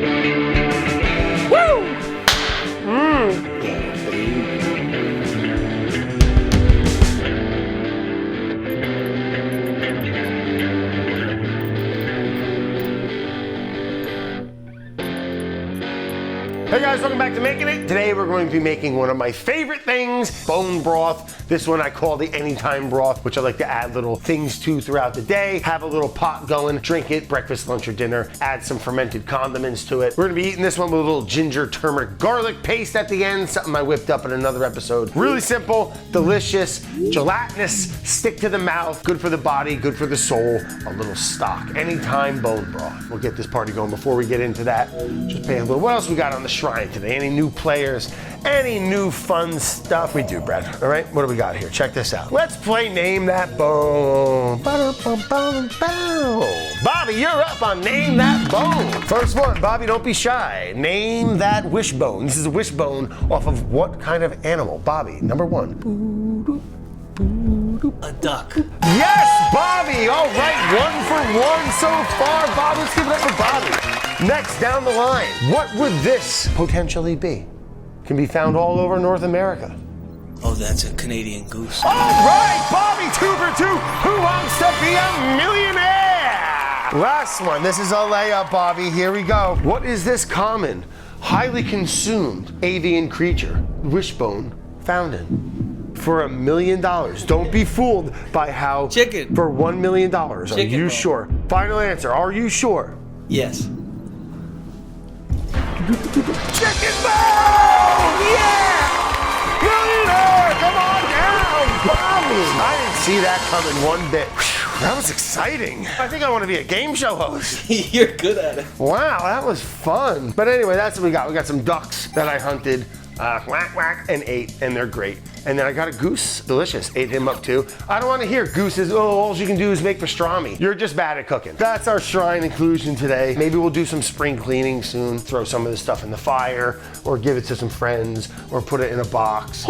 Hey guys, welcome back to Making It. Today we're going to be making one of my favorite things, bone broth. This one I call the anytime broth, which I like to add little things to throughout the day. Have a little pot going, drink it, breakfast, lunch, or dinner. Add some fermented condiments to it. We're gonna be eating this one with a little ginger, turmeric, garlic paste at the end, something I whipped up in another episode. Really simple, delicious, gelatinous, stick to the mouth, good for the body, good for the soul. A little stock, anytime bone broth. We'll get this party going. Before we get into that, just pay a little. What else we got on the shrine today? Any new players? Any new fun stuff? We do, Brad. All right, what do we got here? Check this out. Let's play Name That Bone. Bobby, you're up on Name That Bone. First one, Bobby, don't be shy. Name that wishbone. This is a wishbone off of what kind of animal? Bobby, number one. A duck. Yes, Bobby! All right, 1 for 1 so far. Bobby, let's give it up for Bobby. Next, down the line, what would this potentially be? Can be found all over North America. Oh, that's a Canadian goose. All right, Bobby, 2 for 2. Who wants to be a millionaire? Last one. This is a layup, Bobby. Here we go. What is this common, highly consumed avian creature, wishbone, found in? For $1 million. Don't be fooled by how. Chicken. For $1 million. Are Chicken you bone. sure? Final answer. Are you sure? Yes. Chicken bone! Yeah! Millionaire! Come on down, Bobby! I didn't see that coming one bit. Whew, that was exciting. I think I want to be a game show host. You're good at it. Wow, that was fun. But anyway, that's what we got. We got some ducks that I hunted, whack, whack, and ate, and they're great. And then I got a goose, delicious, ate him up too. I don't want to hear gooses, oh, all you can do is make pastrami. You're just bad at cooking. That's our shrine inclusion today. Maybe we'll do some spring cleaning soon, throw some of this stuff in the fire, or give it to some friends, or put it in a box.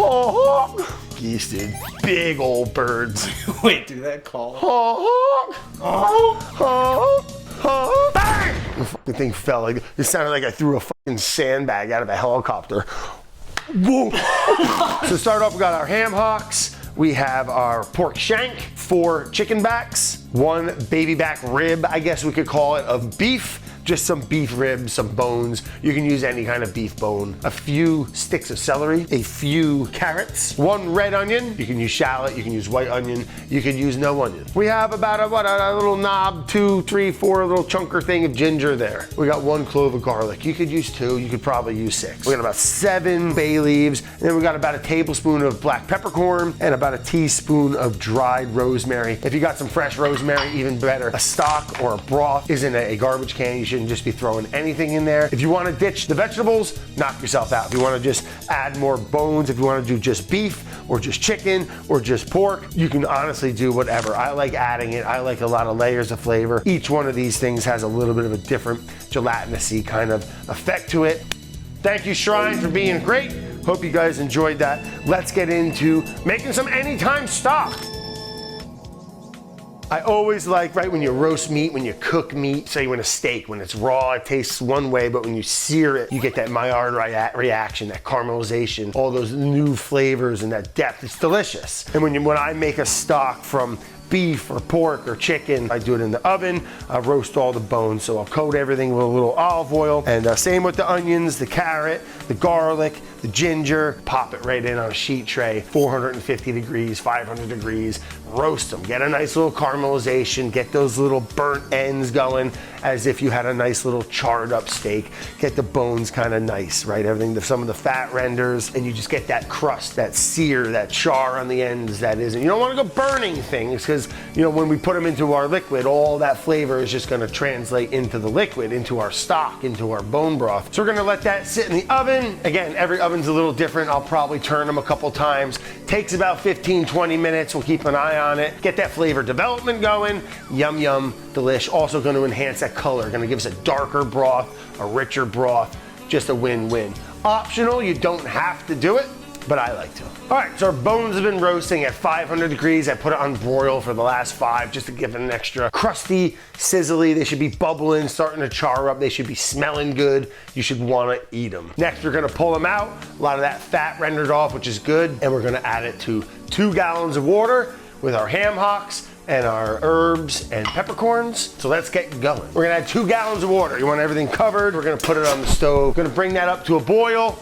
Geese, dude, big old birds. Wait, do that call? Bang! The fucking thing fell like, it sounded like I threw a fucking sandbag out of a helicopter. Whoa. So to start off, we got our ham hocks. We have our pork shank, 4 chicken backs, 1 baby back rib, I guess we could call it, of beef. Just some beef ribs, some bones. You can use any kind of beef bone. A few sticks of celery, a few carrots, 1 red onion. You can use shallot, you can use white onion, you can use no onion. We have about a little knob, 2, 3, 4, a little chunker thing of ginger there. We got 1 clove of garlic. You could use 2, you could probably use 6. We got about 7 bay leaves, and then we got about a tablespoon of black peppercorn and about a teaspoon of dried rosemary. If you got some fresh rosemary, even better. A stock or a broth is in a garbage can. You shouldn't just be throwing anything in there. If you want to ditch the vegetables, knock yourself out. If you want to just add more bones, if you want to do just beef or just chicken or just pork, you can honestly do whatever. I like adding it. I like a lot of layers of flavor. Each one of these things has a little bit of a different gelatinous-y kind of effect to it. Thank you, Shrine, for being great. Hope you guys enjoyed that. Let's get into making some anytime stock. I always like, right, when you roast meat, when you cook meat, say when a steak, when it's raw, it tastes one way, but when you sear it, you get that Maillard reaction, that caramelization, all those new flavors and that depth. It's delicious. And when I make a stock from beef or pork or chicken, I do it in the oven. I roast all the bones, so I'll coat everything with a little olive oil. And same with the onions, the carrot, the garlic, the ginger, pop it right in on a sheet tray, 450 degrees, 500 degrees, roast them, get a nice little caramelization, get those little burnt ends going as if you had a nice little charred up steak, get the bones kind of nice, right? Everything, some of the fat renders, and you just get that crust, that sear, that char on the ends that isn't. You don't want to go burning things because, you know, when we put them into our liquid, all that flavor is just going to translate into the liquid, into our stock, into our bone broth. So we're going to let that sit in the oven. Again, every oven's a little different. I'll probably turn them a couple times. Takes about 15-20 minutes. We'll keep an eye on it. Get that flavor development going. Yum, yum, delish. Also going to enhance that color. Going to give us a darker broth, a richer broth. Just a win-win. Optional, you don't have to do it. but I like to. All right, so our bones have been roasting at 500 degrees. I put it on broil for the last 5 just to give it an extra crusty, sizzly. They should be bubbling, starting to char up. They should be smelling good. You should want to eat them. Next, we're going to pull them out. A lot of that fat rendered off, which is good. And we're going to add it to 2 gallons of water with our ham hocks and our herbs and peppercorns. So let's get going. We're gonna add 2 gallons of water. You want everything covered. We're gonna put it on the stove. Gonna bring that up to a boil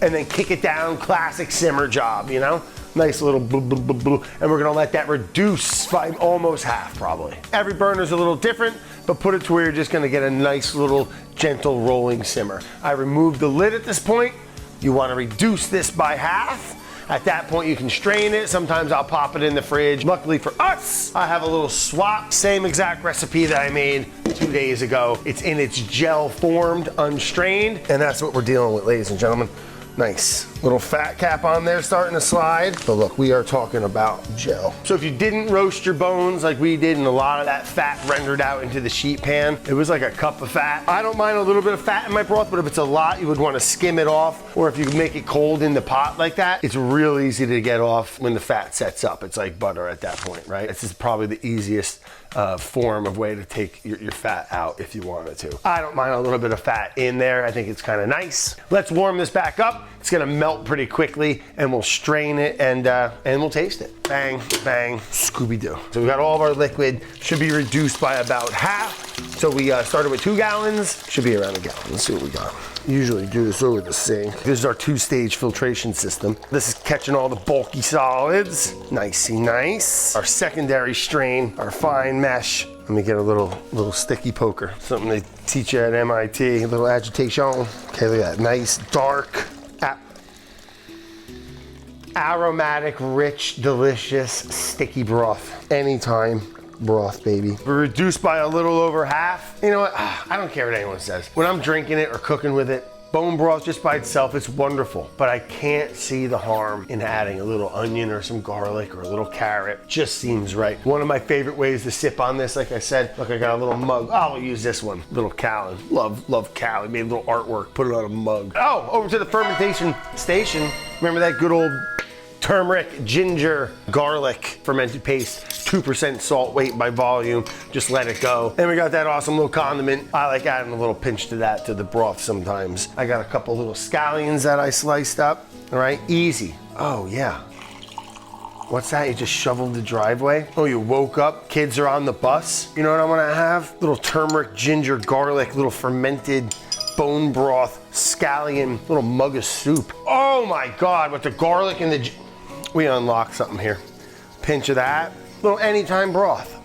and then kick it down. Classic simmer job, you know? Nice little blue, blue, blue, blue. And we're gonna let that reduce by almost half probably. Every burner's a little different, but put it to where you're just gonna get a nice little gentle rolling simmer. I removed the lid at this point. You wanna reduce this by half. At that point, you can strain it. Sometimes I'll pop it in the fridge. Luckily for us, I have a little swap. Same exact recipe that I made 2 days ago. It's in its gel formed, unstrained, and that's what we're dealing with, ladies and gentlemen. Nice. Little fat cap on there starting to slide. But look, we are talking about gel. So if you didn't roast your bones like we did and a lot of that fat rendered out into the sheet pan, it was like a cup of fat. I don't mind a little bit of fat in my broth, but if it's a lot, you would want to skim it off. Or if you make it cold in the pot like that, it's real easy to get off when the fat sets up. It's like butter at that point, right? This is probably the easiest form of way to take your fat out if you wanted to. I don't mind a little bit of fat in there. I think it's kind of nice. Let's warm this back up. It's gonna melt pretty quickly and we'll strain it and we'll taste it. Bang, bang, Scooby-Doo. So we got all of our liquid, should be reduced by about half. So we started with 2 gallons, should be around a gallon. Let's see what we got. Usually do this over the sink. This is our 2-stage filtration system. This is catching all the bulky solids. Nicey nice. Our secondary strain, our fine mesh. Let me get a little sticky poker. Something they teach you at MIT, a little agitation. Okay, look at that, nice, dark, aromatic, rich, delicious, sticky broth. Anytime broth, baby. We're reduced by a little over half. You know what? I don't care what anyone says. When I'm drinking it or cooking with it, bone broth just by itself, it's wonderful. But I can't see the harm in adding a little onion or some garlic or a little carrot. Just seems right. One of my favorite ways to sip on this, like I said, look, I got a little mug. Oh, I'll use this one. Little Carolyn. Love Carolyn. Made a little artwork, put it on a mug. Oh, over to the fermentation station. Remember that good old turmeric, ginger, garlic fermented paste, 2% salt weight by volume. Just let it go. And we got that awesome little condiment. I like adding a little pinch to that, to the broth sometimes. I got a couple little scallions that I sliced up. All right, easy. Oh yeah. What's that? You just shoveled the driveway? Oh, you woke up, kids are on the bus. You know what I wanna have? Little turmeric, ginger, garlic, little fermented bone broth, scallion, little mug of soup. Oh my God, with the garlic and the, we unlocked something here. Pinch of that, little anytime broth.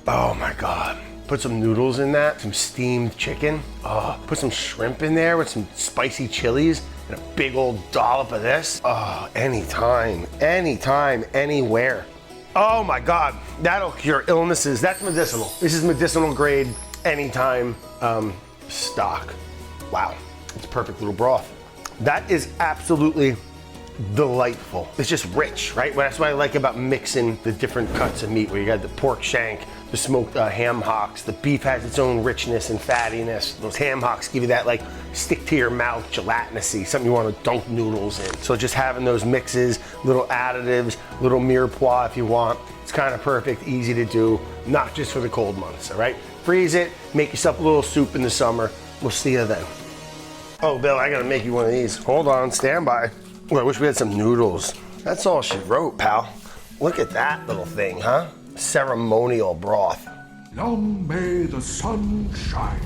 Oh my God. Put some noodles in that, some steamed chicken. Oh, put some shrimp in there with some spicy chilies and a big old dollop of this. Oh, anytime, anywhere. Oh my God, that'll cure illnesses. That's medicinal. This is medicinal grade, anytime stock. Wow, it's perfect little broth. That is absolutely delightful. It's just rich, right? That's what I like about mixing the different cuts of meat, where you got the pork shank, the smoked ham hocks. The beef has its own richness and fattiness. Those ham hocks give you that like stick to your mouth gelatinousy, something you want to dunk noodles in. So just having those mixes, little additives, little mirepoix if you want. It's kind of perfect, easy to do, not just for the cold months, all right? Freeze it, make yourself a little soup in the summer. We'll see you then. Oh, Bill, I gotta make you one of these. Hold on, stand by. Oh, I wish we had some noodles. That's all she wrote, pal. Look at that little thing, huh? Ceremonial broth. Long may the sun shine.